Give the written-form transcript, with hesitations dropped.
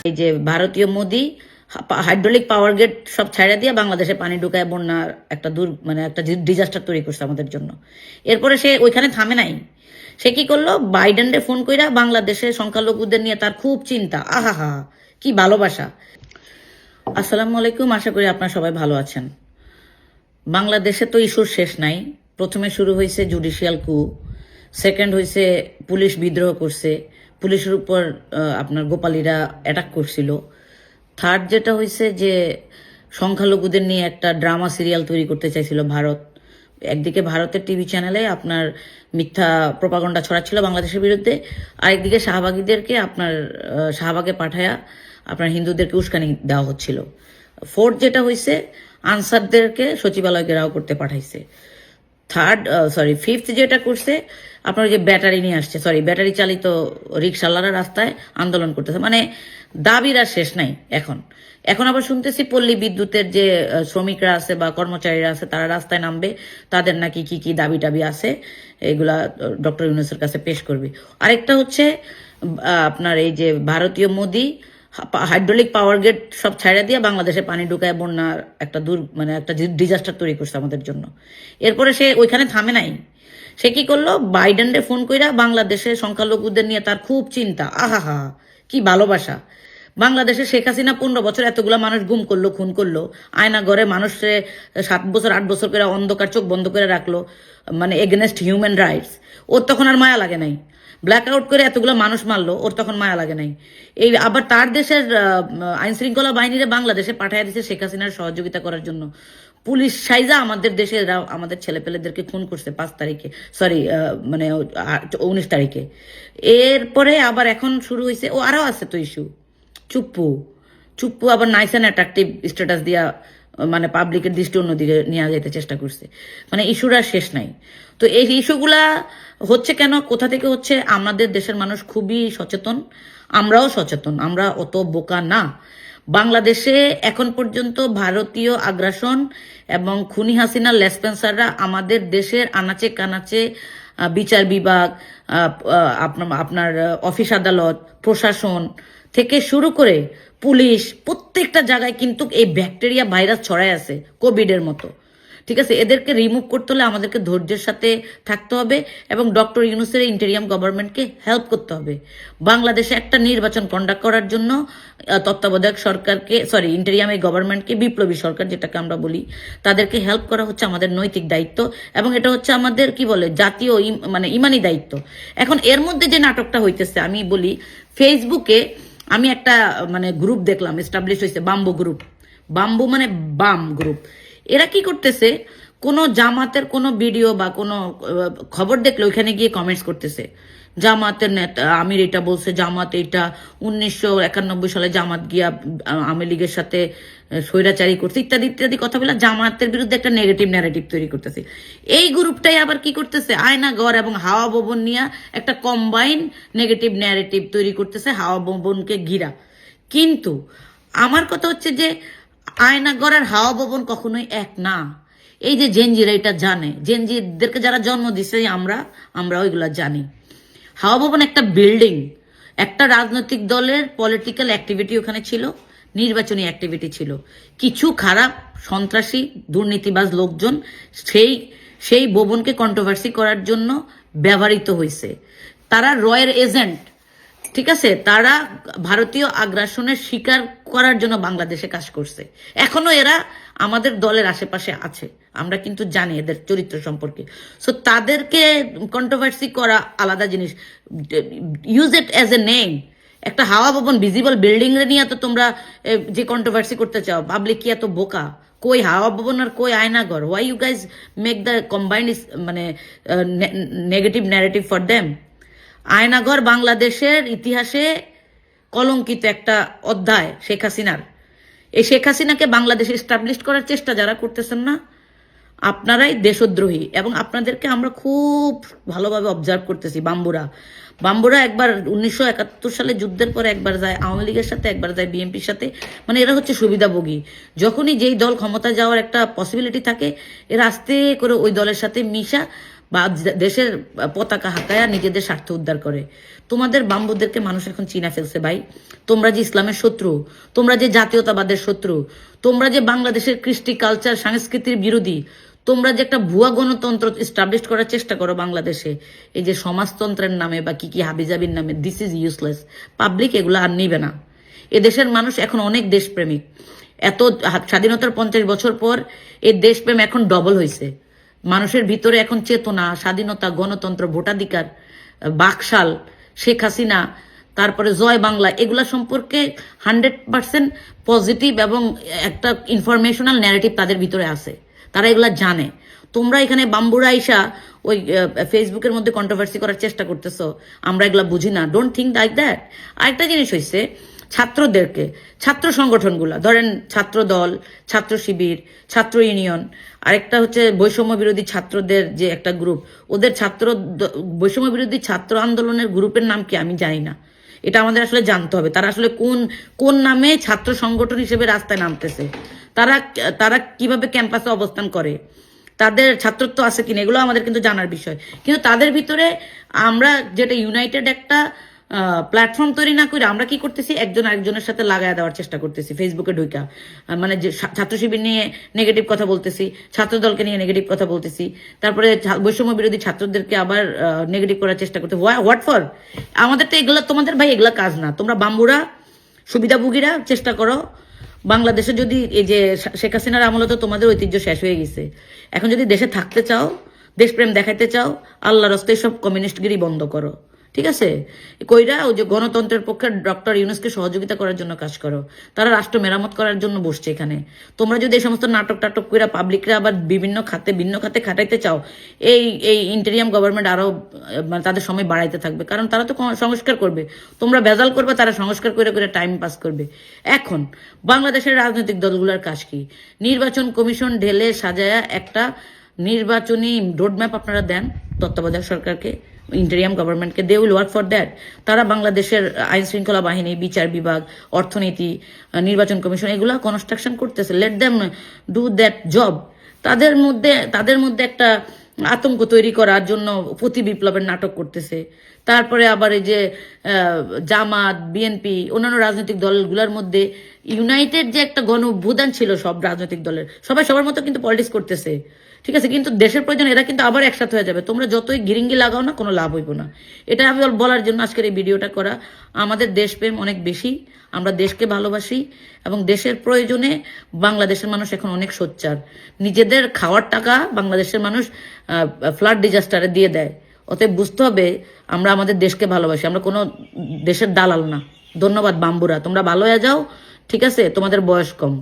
এই যে ভারতীয় মোদি হাইড্রোলিক পাওয়ার গ্রিড সব ছাইড়া দিয়ে বাংলাদেশে পানি ঢুকায় বন্যার একটা একটা ডিজাস্টার তৈরি করছে আমাদের জন্য। এরপরে সে ওইখানে থামে নাই। সে কি করলো, বাইডেনরে ফোন কইরা বাংলাদেশের সংখ্যালঘুদের নিয়ে তার খুব চিন্তা। আহা কি ভালোবাসা। আসসালামু আলাইকুম, আশা করি আপনারা সবাই ভালো আছেন। বাংলাদেশে তো ইস্যুর শেষ নাই। প্রথমে শুরু হয়েছে জুডিশিয়াল কু, সেকেন্ড হয়েছে পুলিশ বিদ্রোহ করছে, পুলিশের উপর আপনার গোপালীরা অ্যাটাক করছিল। থার্ড যেটা হয়েছে যে সংখ্যালঘুদের নিয়ে একটা ড্রামা সিরিয়াল তৈরি করতে চাইছিল ভারত। একদিকে ভারতের টিভি চ্যানেলে আপনার মিথ্যা প্রপাগন্ডা ছড়াচ্ছিল বাংলাদেশের বিরুদ্ধে, আরেকদিকে শাহবাগীদেরকে আপনার শাহবাগে পাঠায়া আপনার হিন্দুদেরকে উস্কানি দেওয়া হচ্ছিল। ফোর্থ যেটা হয়েছে আনসারদেরকে সচিবালয় ঘেরাও করতে পাঠাইছে। ফিফথ যেটা করছে আপনার যে ব্যাটারি নিয়ে আসছে, ব্যাটারি চালিত রিক্সাওয়ালারা রাস্তায় আন্দোলন করতেছে। মানে দাবির আর শেষ নাই। এখন আবার শুনতেছি পল্লী বিদ্যুতের যে শ্রমিকরা আছে বা কর্মচারীরা আছে তারা রাস্তায় নামবে, তাদের নাকি কি কি দাবি টাবি আছে এগুলা ডক্টর ইউনূসের কাছে পেশ করবে। আরেকটা হচ্ছে আপনার এই যে ভারতীয় মোদি হাইড্রোলিক পাওয়ার গ্রিড সব ছাইড়া দিয়ে বাংলাদেশে পানি ঢুকায় বন্যার একটা একটা ডিজাস্টার তৈরি করছে আমাদের জন্য। এরপরে সে ওইখানে থামে নাই। সে কি করলো, বাইডেনরে ফোন কইরা বাংলাদেশের সংখ্যালঘুদের নিয়ে তার খুব চিন্তা। আহা কি ভালোবাসা। বাংলাদেশে শেখ হাসিনা 15 বছর এতগুলা মানুষ গুম করলো, খুন করলো, আয়না ঘরে মানুষে 7 বছর 8 বছর করে অন্ধকার চোখ বন্ধ করে রাখলো, মানে এগেনস্ট হিউম্যান রাইটস। ওর তখন আর মায়া লাগে নাই। ব্ল্যাক আউট করে এতগুলো মানুষ মারলো, ওর তখন মায়া লাগে নাই। এই আবার তার দেশের আইন শৃঙ্খলা বাহিনীরে বাংলাদেশে পাঠাইয়া দিচ্ছে শেখ হাসিনার সহযোগিতা করার জন্য। পুলিশ সাইজা আমাদের দেশে আমাদের ছেলেপেলেদেরকে খুন করছে 5 তারিখে, 19 তারিখে। এরপরে আবার এখন শুরু হয়েছে, ও আরো আছে তো ইস্যু। চুপ্পু আবার নাইস অ্যান্ড অ্যাট্রাকটিভ স্ট্যাটাস দিয়া মানে পাবলিকের দৃষ্টি অন্যদিকে নিয়ে যেতে চেষ্টা করছে। মানে ইস্যুরা শেষ নাই। তো এই ইস্যুগুলা হচ্ছে কেন, কোথা থেকে হচ্ছে? আমাদের দেশের মানুষ খুবই সচেতন, আমরাও সচেতন, আমরা অত বোকা না। বাংলাদেশে এখন পর্যন্ত ভারতীয় আগ্রাসন এবং খুনি হাসিনার লেসপেন্সাররা আমাদের দেশের আনাচে কানাচে বিচার বিভাগ, আপনার অফিস আদালত, প্রশাসন থেকে শুরু করে পুলিশ, প্রত্যেকটা জায়গায় কিন্তু এই ব্যাকটেরিয়া ভাইরাস ছড়ায় আছে কোভিডের মতো। ঠিক আছে, এদেরকে রিমুভ করতে হলে আমাদেরকে ধৈর্যের সাথে থাকতে হবে এবং ডক্টর ইউনূসের ইন্টেরিয়াম গভর্নমেন্টকে হেল্প করতে হবে। বাংলাদেশে একটা নির্বাচন কন্ডাক্ট করার জন্য তত্ত্বাবধায়ক সরকারকে, ইন্টেরিয়াম গভর্নমেন্টকে, বিপ্লবী সরকার যেটাকে আমরা বলি, তাদেরকে হেল্প করা হচ্ছে আমাদের নৈতিক দায়িত্ব এবং এটা হচ্ছে আমাদের কি বলে জাতীয় ইমানি দায়িত্ব। এখন এর মধ্যে যে নাটকটা হইতেছে আমি বলি, ফেসবুকে আমি একটা গ্রুপ দেখলাম, এস্টাবলিশ হয়েছে বাম্বু গ্রুপ। বাম্বু মানে বাম গ্রুপ। এরা কি করতেছে, কোনো জামাতের কোনো ভিডিও বা কোনো খবর দেখলে ওইখানে গিয়ে কমেন্টস করতেছে। জামাতের নেতা আমির এটা বলছে, জামাত এটা 1991 সালে জামাত গিয়া আওয়ামী লীগের সাথে স্বৈরাচারী করছে, ইত্যাদি ইত্যাদি কথা বলে জামাতের বিরুদ্ধে একটা নেগেটিভ ন্যারেটিভ তৈরি করতেছে। এই গ্রুপটাই আবার কি করতেছে, আয়নাঘর এবং হাওয়া ভবন নিয়ে একটা কম্বাইন নেগেটিভ ন্যারেটিভ তৈরি করতেছে হাওয়া ভবনকে ঘিরা। কিন্তু আমার কথা হচ্ছে যে আয়নাঘর আর হাওয়া ভবন কখনোই এক না। এই যে জেনজিরা এটা জানে, জেনজিদেরকে যারা জন্ম দিছে আমরা ওইগুলা জানি। হাওয়া ভবন একটা বিল্ডিং, একটা রাজনৈতিক দলের পলিটিক্যাল অ্যাক্টিভিটি ওখানে ছিল, নির্বাচনী অ্যাক্টিভিটি ছিল। কিছু খারাপ সন্ত্রাসী দুর্নীতিবাজ লোকজন সেই ভবনকে কন্ট্রোভার্সি করার জন্য ব্যবহৃত হয়েছে। তারা রয়ের এজেন্ট, ঠিক আছে, তারা ভারতীয় আগ্রাসনের শিকার করার জন্য বাংলাদেশে কাজ করছে। এখনো এরা আমাদের দলের আশেপাশে আছে, আমরা কিন্তু জানি এদের চরিত্র সম্পর্কে। সো তাদেরকে কন্ট্রোভার্সি করা আলাদা জিনিস, use it as a name. একটা হাওয়া ভবন ভিজিবল বিল্ডিং এর নিয়ে তো তোমরা যে কন্ট্রোভার্সি করতে চাও, পাবলিক কি এত বোকা? কই হাওয়া ভবন আর কই আয়নাঘর? Why you guys make the combined negative narrative for them? আয়নাঘর বাংলাদেশের ইতিহাসে কলঙ্কিত একটা অধ্যায় শেখ হাসিনার। এই শেখ হাসিনাকে বাংলাদেশে এস্টাবলিশ করার চেষ্টা যারা করতেছেন না, আপনারাই দেশদ্রোহী। এবং আপনাদেরকে আমরা খুব ভালোভাবে অবজার্ভ করতেছি। বাম্বুরা একবার 1971 সালে যুদ্ধের পরে একবার যায় আওয়ামী লীগের সাথে, একবার যায় বিএনপির সাথে। এরা হচ্ছে সুবিধাভোগী। যখনই যেই দল ক্ষমতা যাওয়ার একটা পসিবিলিটি থাকে, এরা আস্তে করে ওই দলের সাথে মিশা বা দেশের পতাকা হাঁকায়া নিজেদের স্বার্থ উদ্ধার করে। তোমাদের বাম্বুদেরকে মানুষ এখন চিনা ফেলছে ভাই। তোমরা যে ইসলামের শত্রু, তোমরা যে জাতীয়তাবাদের শত্রু, তোমরা যে বাংলাদেশের কৃষ্টি কালচার সংস্কৃতির বিরোধী, তোমরা যে একটা ভুয়া গণতন্ত্র এস্টাবলিশ করার চেষ্টা করো বাংলাদেশে, এই যে সমাজতন্ত্রের নামে বা কি কি হাবিজাবির নামে, দিস ইজ ইউজলেস। পাবলিক এগুলো আর নিবে না। এদেশের মানুষ এখন অনেক দেশপ্রেমিক। এত স্বাধীনতার 50 বছর পর এই দেশপ্রেম এখন ডবল হয়েছে। মানুষের ভিতরে এখন চেতনা, স্বাধীনতা, গণতন্ত্র, ভোটাধিকার, বাকশাল, শেখ হাসিনা, তারপরে জয় বাংলা, এগুলা সম্পর্কে 100% পজিটিভ এবং একটা ইনফরমেশনাল ন্যারেটিভ তাদের ভিতরে আছে। তারা এগুলা জানে। তোমরা এখানে বাম্বুরা আইসা ওই ফেসবুকের মধ্যে কন্ট্রোভার্সি করার চেষ্টা করতেছো, আমরা এগুলা বুঝি না। Don't think like that. আরেকটা জিনিস হয়েছে, ছাত্রদেরকে, ছাত্র সংগঠনগুলা, ধরেন ছাত্র দল, ছাত্র শিবির, ছাত্র ইউনিয়ন, আরেকটা হচ্ছে বৈষম্য বিরোধী ছাত্রদের যে একটা গ্রুপ, ওদের বৈষম্য বিরোধী ছাত্র আন্দোলনের গ্রুপের নাম কি আমি জানি না। এটা আমাদের আসলে জানতে হবে, তারা আসলে কোন কোন নামে ছাত্র সংগঠন হিসেবে রাস্তায় নামতেছে, তারা তারা কিভাবে ক্যাম্পাসে অবস্থান করে, তাদের ছাত্রত্ব আছে কিনা, এগুলো আমাদের কিন্তু জানার বিষয়। কিন্তু তাদের ভিতরে আমরা যেটা ইউনাইটেড একটা প্ল্যাটফর্ম তৈরি না করে আমরা কি করতেছি, একজন আরেকজনের সাথে লাগায় দেওয়ার চেষ্টা করতেছি ফেসবুকে ঢুকা। মানে যে ছাত্র শিবির নিয়ে নেগেটিভ কথা বলতেছি, ছাত্র দলকে নিয়ে নেগেটিভ কথা বলতেছি, তারপরে বৈষম্য বিরোধী ছাত্রদেরকে আবার নেগেটিভ করার চেষ্টা করতে। What for? আমাদের তো এগুলা, তোমাদের ভাই এগুলা কাজ না। তোমরা বাম্বুরা, সুবিধাভোগীরা চেষ্টা করো। বাংলাদেশে যদি এই যে শেখ হাসিনার আমলে তো তোমাদের ঐতিহ্য শেষ হয়ে গেছে, এখন যদি দেশে থাকতে চাও, দেশপ্রেম দেখাইতে চাও, আল্লাহর রাস্তায় সব কমিউনিস্টগিরি বন্ধ করো। ঠিক আছে? কইরা ওই যে গণতন্ত্রের পক্ষে ডক্টর ইউনূসকে সহযোগিতা করার জন্য কাজ করো। তারা রাষ্ট্র মেরামত করার জন্য বসছে এখানে। তোমরা যদি এই সমস্ত নাটক টাটক কইরা পাবলিকরা আবার ভিন্ন খাতে খাটাইতে চাও, এই এই ইন্টেরিয়াম গভর্নমেন্ট আরো মানে তাদের সময় বাড়াইতে থাকবে। কারণ তারা তো সংস্কার করবে, তোমরা ভেজাল করবে, তারা সংস্কার করে করে টাইম পাস করবে। এখন বাংলাদেশের রাজনৈতিক দলগুলোর কাজ কি? নির্বাচন কমিশন ঢেলে সাজায়া একটা নির্বাচনী রোডম্যাপ আপনারা দেন তত্ত্বাবধায়ক সরকারকে, ইন্টেরিয়াম গভর্নমেন্টকে। They will work for that. তারা বাংলাদেশের আইন শৃঙ্খলা বাহিনী, বিচার বিভাগ, অর্থনীতি, নির্বাচন কমিশন, এগুলা কনস্ট্রাকশন করতেছে। Let them do that job. তাদের মধ্যে একটা আতঙ্ক তৈরি করার জন্য প্রতি বিপ্লবের নাটক করতেছে। তারপরে আবার এই যে জামাত, বিএনপি, অন্যান্য রাজনৈতিক দলগুলোর মধ্যে ইউনাইটেড যে একটা গণ অভ্যুত্থান ছিল সব রাজনৈতিক দলের, সবাই সবার মতো কিন্তু পলিটিক্স করতেছে। ঠিক আছে, কিন্তু দেশের প্রয়োজন এরা কিন্তু আবার একসাথে হয়ে যাবে। তোমরা যতই গিরিঙ্গি লাগাও না, কোনো লাভ হইব না। এটা আমি বলার জন্য আজকের এই ভিডিওটা করা। আমাদের দেশপ্রেম অনেক বেশি, আমরা দেশকে ভালোবাসি এবং দেশের প্রয়োজনে বাংলাদেশের মানুষ এখন অনেক সোচ্চার। নিজেদের খাওয়ার টাকা বাংলাদেশের মানুষ ফ্লাড ডিজাস্টারে দিয়ে দেয়। অতএব বুঝতে হবে আমরা আমাদের দেশকে ভালোবাসি, আমরা কোনো দেশের দালাল না। ধন্যবাদ বাম্বুরা, তোমরা ভালো হয়ে যাও। ঠিক আছে, তোমাদের বয়স কম।